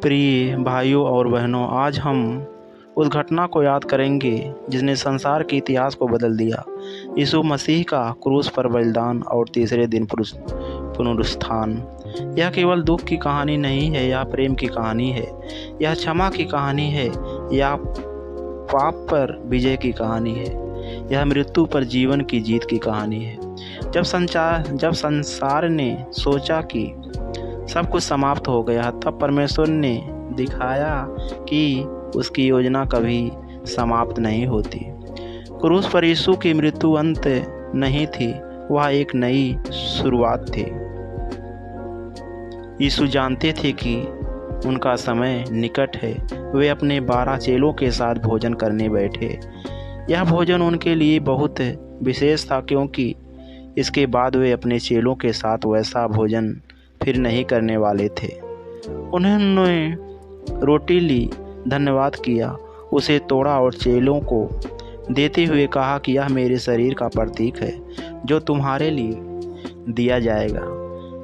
प्रिय भाइयों और बहनों, आज हम उस घटना को याद करेंगे जिसने संसार के इतिहास को बदल दिया। यीशु मसीह का क्रूस पर बलिदान और तीसरे दिन पुनरुत्थान। यह केवल दुख की कहानी नहीं है, यह प्रेम की कहानी है, यह क्षमा की कहानी है, यह पाप पर विजय की कहानी है, यह मृत्यु पर जीवन की जीत की कहानी है। जब संसार ने सोचा कि सब कुछ समाप्त हो गया, तब परमेश्वर ने दिखाया कि उसकी योजना कभी समाप्त नहीं होती। क्रूस पर यीशु की मृत्यु अंत नहीं थी, वह एक नई शुरुआत थी। यीशु जानते थे कि उनका समय निकट है। वे अपने 12 चेलों के साथ भोजन करने बैठे। यह भोजन उनके लिए बहुत विशेष था, क्योंकि इसके बाद वे अपने चेलों के साथ वैसा भोजन फिर नहीं करने वाले थे। उन्होंने रोटी ली, धन्यवाद किया, उसे तोड़ा और चेलों को देते हुए कहा कि यह मेरे शरीर का प्रतीक है जो तुम्हारे लिए दिया जाएगा।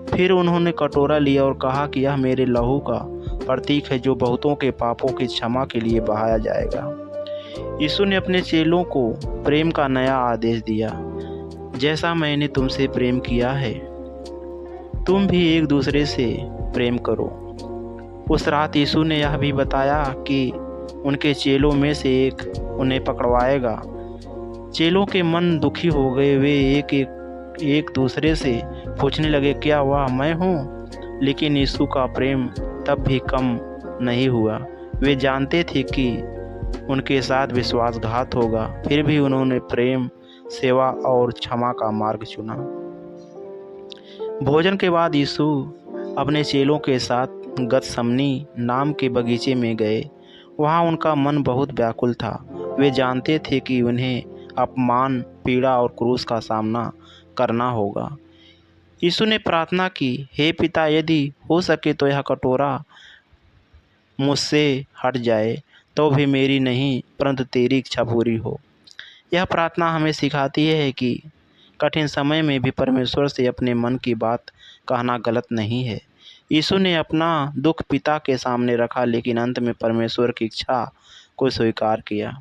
फिर उन्होंने कटोरा लिया और कहा कि यह मेरे लहू का प्रतीक है जो बहुतों के पापों की क्षमा के लिए बहाया जाएगा। यीशु ने अपने चेलों को प्रेम का नया आदेश दिया। जैसा मैंने तुमसे प्रेम किया है, तुम भी एक दूसरे से प्रेम करो। उस रात यीशु ने यह भी बताया कि उनके चेलों में से एक उन्हें पकड़वाएगा। चेलों के मन दुखी हो गए। वे एक दूसरे से पूछने लगे, क्या वह मैं हूँ? लेकिन यीशु का प्रेम तब भी कम नहीं हुआ। वे जानते थे कि उनके साथ विश्वासघात होगा, फिर भी उन्होंने प्रेम, सेवा और क्षमा का मार्ग चुना। भोजन के बाद यीशु अपने चेलों के साथ गतसमनी नाम के बगीचे में गए। वहाँ उनका मन बहुत व्याकुल था। वे जानते थे कि उन्हें अपमान, पीड़ा और क्रूस का सामना करना होगा। यीशु ने प्रार्थना की, हे पिता, यदि हो सके तो यह कटोरा मुझसे हट जाए, तो भी मेरी नहीं परंतु तेरी इच्छा पूरी हो। यह प्रार्थना हमें सिखाती है कि कठिन समय में भी परमेश्वर से अपने मन की बात कहना गलत नहीं है। यीशु ने अपना दुख पिता के सामने रखा, लेकिन अंत में परमेश्वर की इच्छा को स्वीकार किया।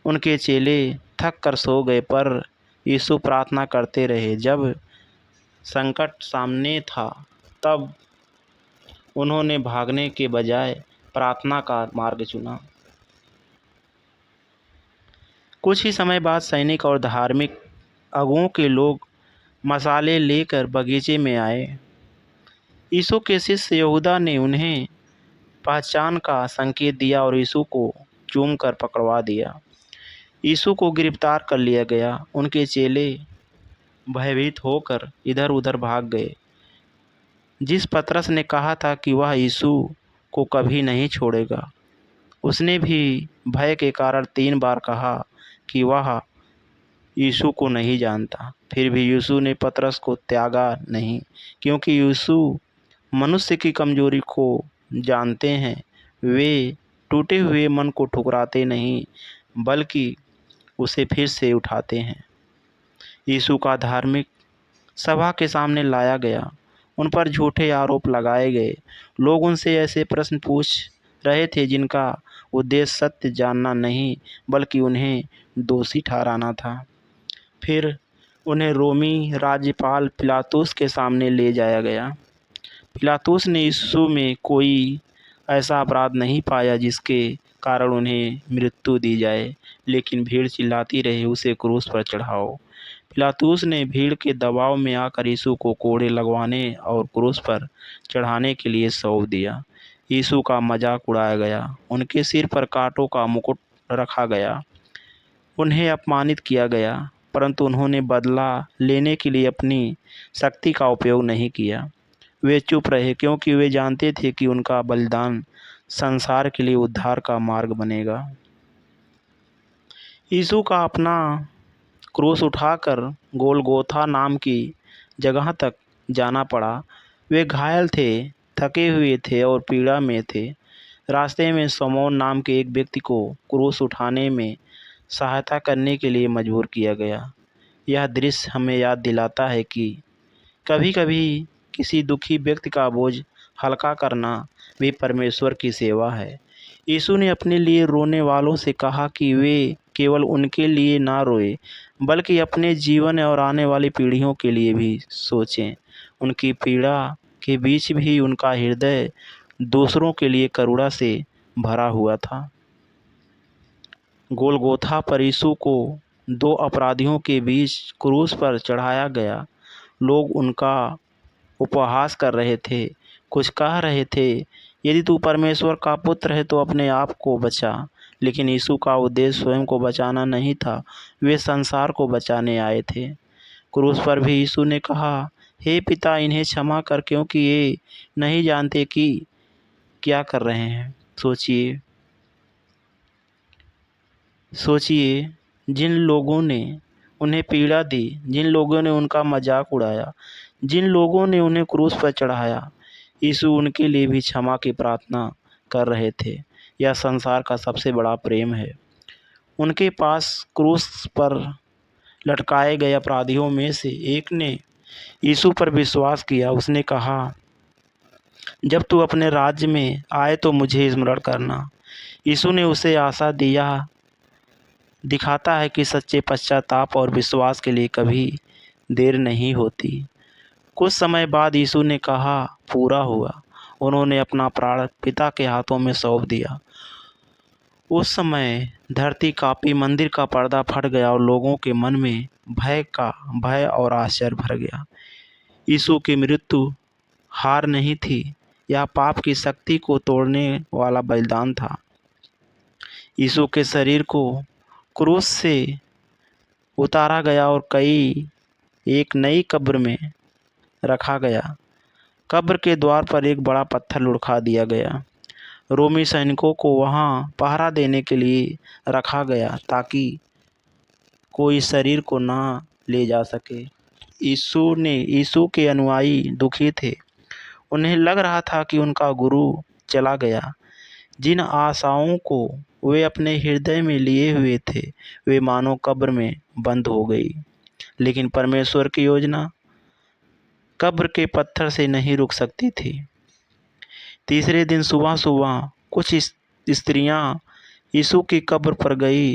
उनके चेले थक कर सो गए, पर यीशु प्रार्थना करते रहे। जब संकट सामने था, तब उन्होंने भागने के बजाय प्रार्थना का मार्ग चुना। कुछ ही समय बाद सैनिक और धार्मिक अगुओं के लोग मसाले लेकर बगीचे में आए। यीशु के शिष्य यहूदा ने उन्हें पहचान का संकेत दिया और यीशु को चूमकर पकड़वा दिया। यीशु को गिरफ्तार कर लिया गया। उनके चेले भयभीत होकर इधर उधर भाग गए। जिस पतरस ने कहा था कि वह यीशु को कभी नहीं छोड़ेगा, उसने भी भय के कारण 3 बार कहा कि वह यीशु को नहीं जानता। फिर भी यीशु ने पतरस को त्यागा नहीं, क्योंकि यीशु मनुष्य की कमजोरी को जानते हैं। वे टूटे हुए मन को ठुकराते नहीं, बल्कि उसे फिर से उठाते हैं। यीशु का धार्मिक सभा के सामने लाया गया। उन पर झूठे आरोप लगाए गए। लोग उनसे ऐसे प्रश्न पूछ रहे थे जिनका उद्देश्य सत्य जानना नहीं, बल्कि उन्हें दोषी ठहराना था। फिर उन्हें रोमी राज्यपाल पिलातुस के सामने ले जाया गया। पिलातुस ने यीशु में कोई ऐसा अपराध नहीं पाया जिसके कारण उन्हें मृत्यु दी जाए, लेकिन भीड़ चिल्लाती रही, उसे क्रूस पर चढ़ाओ। पिलातुस ने भीड़ के दबाव में आकर यीशु को कोड़े लगवाने और क्रूस पर चढ़ाने के लिए सौंप दिया। यीशु का मजाक उड़ाया गया, उनके सिर पर कांटों का मुकुट रखा गया, उन्हें अपमानित किया गया, परंतु उन्होंने बदला लेने के लिए अपनी शक्ति का उपयोग नहीं किया। वे चुप रहे, क्योंकि वे जानते थे कि उनका बलिदान संसार के लिए उद्धार का मार्ग बनेगा। यीशु का अपना क्रूस उठाकर गोलगोथा नाम की जगह तक जाना पड़ा। वे घायल थे, थके हुए थे और पीड़ा में थे। रास्ते में शमौन नाम के एक व्यक्ति को क्रूस उठाने में सहायता करने के लिए मजबूर किया गया। यह दृश्य हमें याद दिलाता है कि कभी-कभी किसी दुखी व्यक्ति का बोझ हल्का करना भी परमेश्वर की सेवा है। यीशु ने अपने लिए रोने वालों से कहा कि वे केवल उनके लिए ना रोए, बल्कि अपने जीवन और आने वाली पीढ़ियों के लिए भी सोचें। उनकी पीड़ा के बीच भी उनका हृदय दूसरों के लिए करुणा से भरा हुआ था। गोलगोथा पर यीशु को दो अपराधियों के बीच क्रूस पर चढ़ाया गया। लोग उनका उपहास कर रहे थे, कुछ कह रहे थे, यदि तू परमेश्वर का पुत्र है तो अपने आप को बचा। लेकिन यीशु का उद्देश्य स्वयं को बचाना नहीं था, वे संसार को बचाने आए थे। क्रूस पर भी यीशु ने कहा, हे पिता, इन्हें क्षमा कर, क्योंकि ये नहीं जानते कि क्या कर रहे हैं। सोचिए, जिन लोगों ने उन्हें पीड़ा दी, जिन लोगों ने उनका मजाक उड़ाया, जिन लोगों ने उन्हें क्रूस पर चढ़ाया, यीशु उनके लिए भी क्षमा की प्रार्थना कर रहे थे। यह संसार का सबसे बड़ा प्रेम है। उनके पास क्रूस पर लटकाए गए अपराधियों में से एक ने यीशु पर विश्वास किया। उसने कहा, जब तू अपने राज्य में आए तो मुझे स्मरण करना। यीशु ने उसे आशा दिखाता है कि सच्चे पश्चाताप और विश्वास के लिए कभी देर नहीं होती। कुछ समय बाद यीशु ने कहा, पूरा हुआ। उन्होंने अपना प्राण पिता के हाथों में सौंप दिया। उस समय धरती कांपी, मंदिर का पर्दा फट गया और लोगों के मन में भय और आश्चर्य भर गया। यीशु की मृत्यु हार नहीं थी, यह पाप की शक्ति को तोड़ने वाला बलिदान था। यीशु के शरीर को क्रूस से उतारा गया और एक नई कब्र में रखा गया। कब्र के द्वार पर एक बड़ा पत्थर लुढ़का दिया गया। रोमी सैनिकों को वहां पहरा देने के लिए रखा गया ताकि कोई शरीर को ना ले जा सके। यीशु के अनुयायी दुखी थे। उन्हें लग रहा था कि उनका गुरु चला गया। जिन आशाओं को वे अपने हृदय में लिए हुए थे, वे मानो कब्र में बंद हो गई। लेकिन परमेश्वर की योजना कब्र के पत्थर से नहीं रुक सकती थी। तीसरे दिन सुबह सुबह कुछ स्त्रियां यीशु की कब्र पर गई।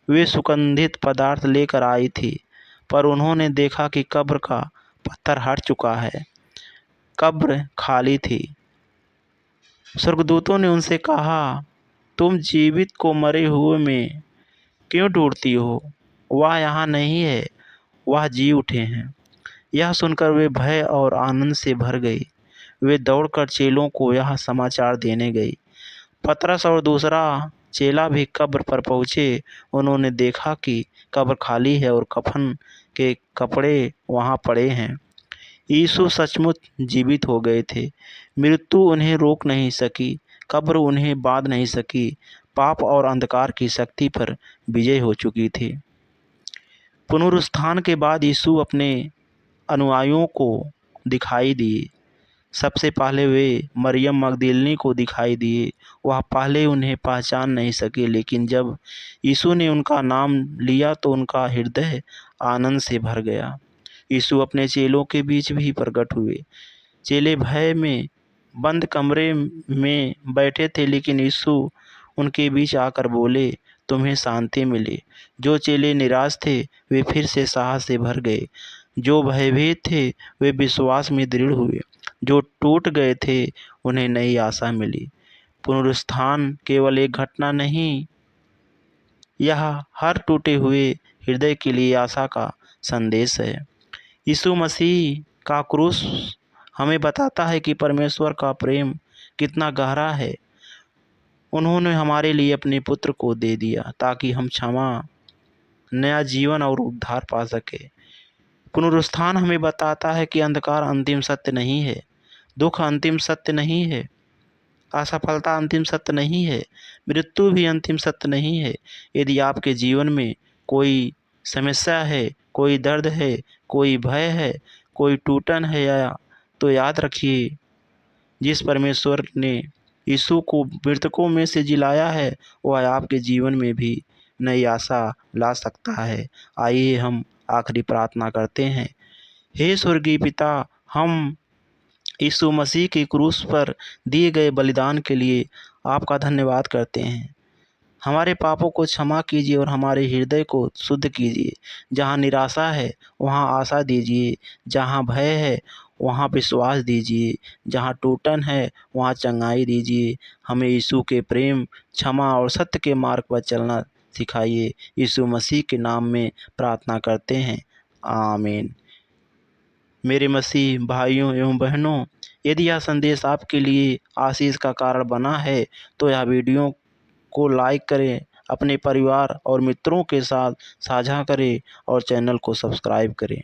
वे सुगंधित पदार्थ लेकर आई थी, पर उन्होंने देखा कि कब्र का पत्थर हट चुका है, कब्र खाली थी। स्वर्गदूतों ने उनसे कहा, तुम जीवित को मरे हुए में क्यों ढूंढती हो? वह यहाँ नहीं है, वह जी उठे हैं। यह सुनकर वे भय और आनंद से भर गई। वे दौड़कर चेलों को यह समाचार देने गई। पतरस और दूसरा चेला भी कब्र पर पहुँचे। उन्होंने देखा कि कब्र खाली है और कफन के कपड़े वहाँ पड़े हैं। यीशु सचमुच जीवित हो गए थे। मृत्यु उन्हें रोक नहीं सकी, कब्र उन्हें बांध नहीं सकी। पाप और अंधकार की शक्ति पर विजय हो चुकी थी। पुनरुत्थान के बाद यीशु अपने अनुयायियों को दिखाई दिए। सबसे पहले वे मरियम मगदलिनी को दिखाई दिए। वह पहले उन्हें पहचान नहीं सके, लेकिन जब यीशु ने उनका नाम लिया तो उनका हृदय आनंद से भर गया। यीशु अपने चेलों के बीच भी प्रकट हुए। चेले भय में बंद कमरे में बैठे थे, लेकिन यीशु उनके बीच आकर बोले, तुम्हें शांति मिले। जो चेले निराश थे वे फिर से साहस से भर गए। जो भयभीत थे वे विश्वास में दृढ़ हुए। जो टूट गए थे उन्हें नई आशा मिली। पुनरुत्थान केवल एक घटना नहीं, यह हर टूटे हुए हृदय के लिए आशा का संदेश है। यीशु मसीह का क्रूस हमें बताता है कि परमेश्वर का प्रेम कितना गहरा है। उन्होंने हमारे लिए अपने पुत्र को दे दिया ताकि हम क्षमा, नया जीवन और उद्धार पा सके। पुनरुत्थान हमें बताता है कि अंधकार अंतिम सत्य नहीं है, दुख अंतिम सत्य नहीं है, असफलता अंतिम सत्य नहीं है, मृत्यु भी अंतिम सत्य नहीं है। यदि आपके जीवन में कोई समस्या है, कोई दर्द है, कोई भय है, कोई टूटन है, तो याद रखिए, जिस परमेश्वर ने यीशु को मृतकों में से जिलाया है, वह आपके जीवन में भी नई आशा ला सकता है। आइए हम आखिरी प्रार्थना करते हैं। हे स्वर्गीय पिता, हम यीशु मसीह के क्रूस पर दिए गए बलिदान के लिए आपका धन्यवाद करते हैं। हमारे पापों को क्षमा कीजिए और हमारे हृदय को शुद्ध कीजिए। जहाँ निराशा है वहाँ आशा दीजिए, जहाँ भय है वहाँ विश्वास दीजिए, जहाँ टूटन है वहाँ चंगाई दीजिए। हमें यीशु के प्रेम, क्षमा और सत्य के मार्ग पर चलना सिखाइए। यीशु मसीह के नाम में प्रार्थना करते हैं, आमीन। मेरे मसीह भाइयों एवं बहनों, यदि यह संदेश आपके लिए आशीष का कारण बना है तो यह वीडियो को लाइक करें, अपने परिवार और मित्रों के साथ साझा करें और चैनल को सब्सक्राइब करें।